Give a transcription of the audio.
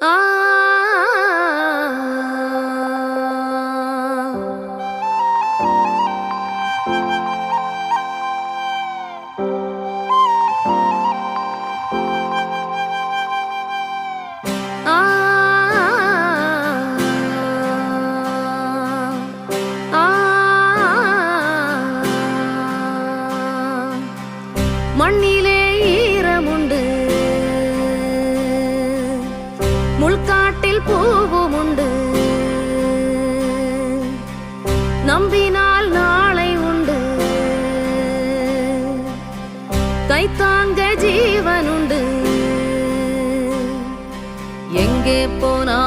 ஆ மண்ணிலே ஈரமுண்டு, முள்காட்டில் பூவும் உண்டு. நம்பினால் நாளை உண்டு, கைத்தாங்க ஜீவனுண்டு. எங்கே போனா